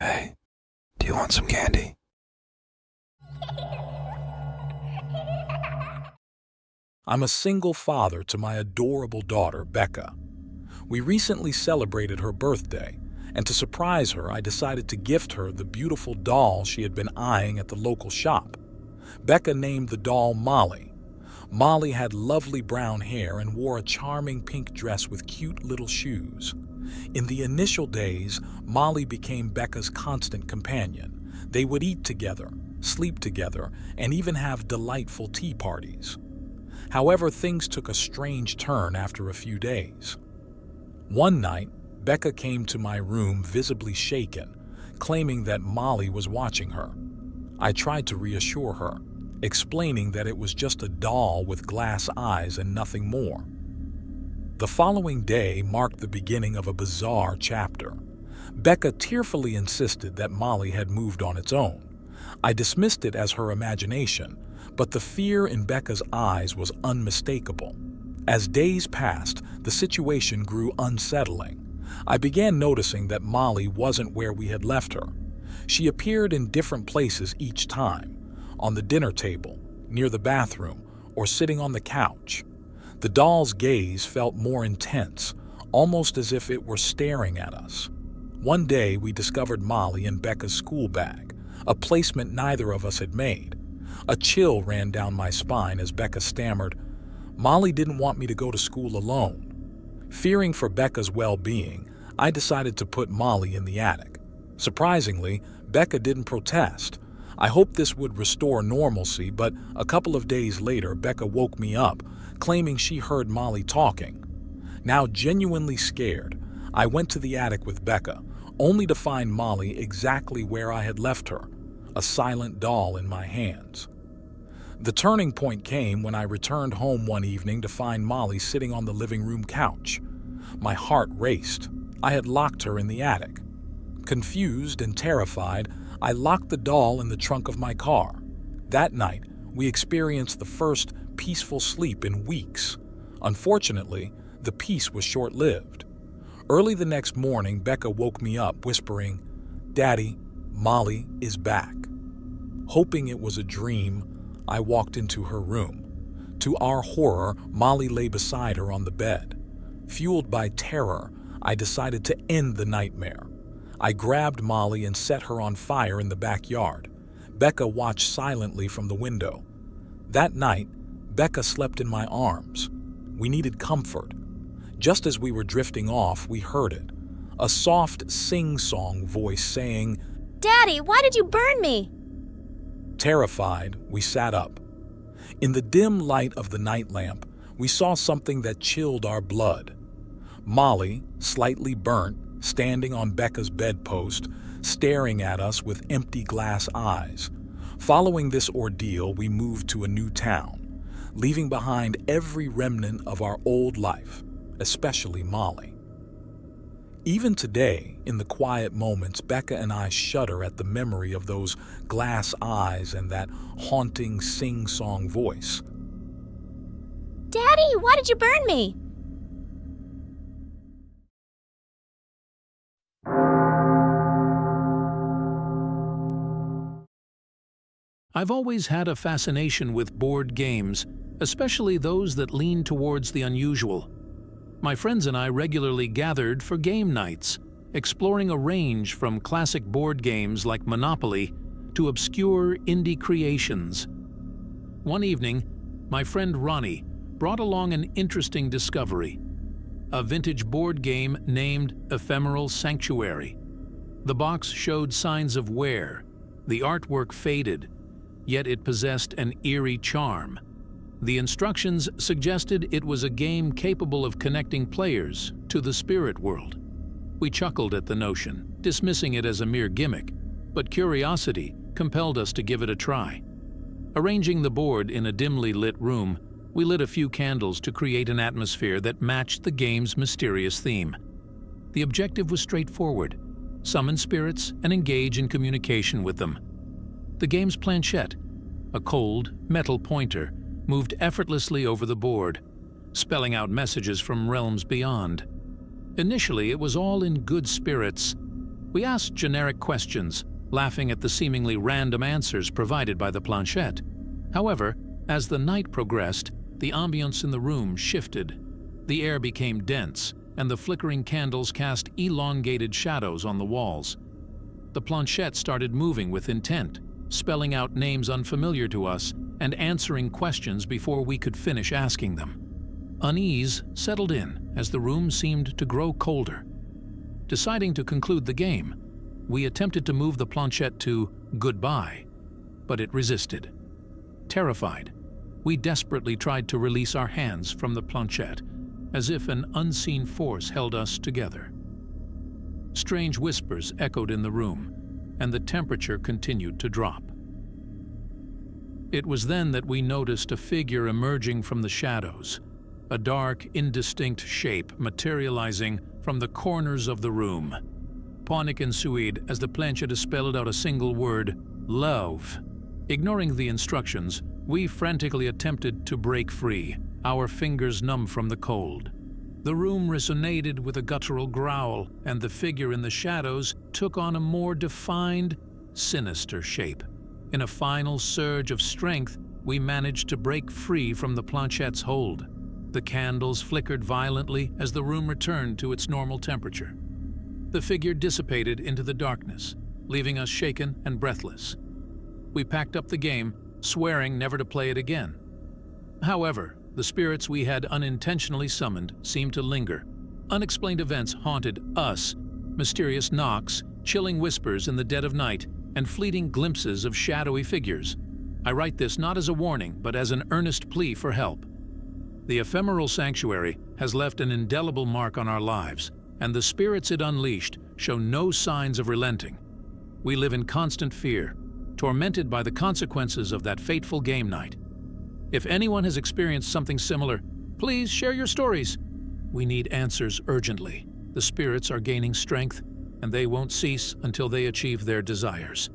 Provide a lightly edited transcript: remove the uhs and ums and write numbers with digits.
Hey, do you want some candy? I'm a single father to my adorable daughter, Becca. We recently celebrated her birthday, and to surprise her, I decided to gift her the beautiful doll she had been eyeing at the local shop. Becca named the doll Molly. Molly had lovely brown hair and wore a charming pink dress with cute little shoes. In the initial days, Molly became Becca's constant companion. They would eat together, sleep together, and even have delightful tea parties. However, things took a strange turn after a few days. One night, Becca came to my room visibly shaken, claiming that Molly was watching her. I tried to reassure her, explaining that it was just a doll with glass eyes and nothing more. The following day marked the beginning of a bizarre chapter. Becca tearfully insisted that Molly had moved on its own. I dismissed it as her imagination, but the fear in Becca's eyes was unmistakable. As days passed, the situation grew unsettling. I began noticing that Molly wasn't where we had left her. She appeared in different places each time, on the dinner table, near the bathroom, or sitting on the couch. The doll's gaze felt more intense, almost as if it were staring at us. One day, we discovered Molly in Becca's school bag, a placement neither of us had made. A chill ran down my spine as Becca stammered, "Molly didn't want me to go to school alone." Fearing for Becca's well-being, I decided to put Molly in the attic. Surprisingly, Becca didn't protest. I hoped this would restore normalcy, but a couple of days later, Becca woke me up, claiming she heard Molly talking. Now genuinely scared, I went to the attic with Becca, only to find Molly exactly where I had left her, a silent doll in my hands. The turning point came when I returned home one evening to find Molly sitting on the living room couch. My heart raced. I had locked her in the attic. Confused and terrified, I locked the doll in the trunk of my car. That night, we experienced the first peaceful sleep in weeks. Unfortunately, the peace was short-lived. Early the next morning, Becca woke me up, whispering, "Daddy, Molly is back." Hoping it was a dream, I walked into her room. To our horror, Molly lay beside her on the bed. Fueled by terror, I decided to end the nightmare. I grabbed Molly and set her on fire in the backyard. Becca watched silently from the window. That night, Becca slept in my arms. We needed comfort. Just as we were drifting off, we heard it. A soft sing-song voice saying, "Daddy, why did you burn me?" Terrified, we sat up. In the dim light of the night lamp, we saw something that chilled our blood. Molly, slightly burnt, standing on Becca's bedpost, staring at us with empty glass eyes. Following this ordeal, we moved to a new town, leaving behind every remnant of our old life, especially Molly. Even today, in the quiet moments, Becca and I shudder at the memory of those glass eyes and that haunting sing-song voice. "Daddy, why did you burn me?" I've always had a fascination with board games, especially those that lean towards the unusual. My friends and I regularly gathered for game nights, exploring a range from classic board games like Monopoly to obscure indie creations. One evening, my friend Ronnie brought along an interesting discovery: a vintage board game named Ephemeral Sanctuary. The box showed signs of wear, the artwork faded, yet it possessed an eerie charm. The instructions suggested it was a game capable of connecting players to the spirit world. We chuckled at the notion, dismissing it as a mere gimmick, but curiosity compelled us to give it a try. Arranging the board in a dimly lit room, we lit a few candles to create an atmosphere that matched the game's mysterious theme. The objective was straightforward: summon spirits and engage in communication with them. The game's planchette, a cold, metal pointer, moved effortlessly over the board, spelling out messages from realms beyond. Initially, it was all in good spirits, We asked generic questions, laughing at the seemingly random answers provided by the planchette. However, as the night progressed, the ambience in the room shifted. The air became dense, and the flickering candles cast elongated shadows on the walls. The planchette started moving with intent, spelling out names unfamiliar to us and answering questions before we could finish asking them. Unease settled in as the room seemed to grow colder. Deciding to conclude the game, we attempted to move the planchette to goodbye, but it resisted. Terrified, we desperately tried to release our hands from the planchette, as if an unseen force held us together. Strange whispers echoed in the room, and the temperature continued to drop. It was then that we noticed a figure emerging from the shadows, a dark, indistinct shape materializing from the corners of the room. Panic ensued as the planchette spelled out a single word, love. Ignoring the instructions, we frantically attempted to break free, our fingers numb from the cold. The room resonated with a guttural growl, and the figure in the shadows took on a more defined, sinister shape. In a final surge of strength, we managed to break free from the planchette's hold. The candles flickered violently as the room returned to its normal temperature. The figure dissipated into the darkness, leaving us shaken and breathless. We packed up the game, swearing never to play it again. However, the spirits we had unintentionally summoned seemed to linger. Unexplained events haunted us, mysterious knocks, chilling whispers in the dead of night, and fleeting glimpses of shadowy figures. I write this not as a warning, but as an earnest plea for help. The ephemeral sanctuary has left an indelible mark on our lives, and the spirits it unleashed show no signs of relenting. We live in constant fear, tormented by the consequences of that fateful game night. If anyone has experienced something similar, please share your stories. We need answers urgently. The spirits are gaining strength, and they won't cease until they achieve their desires.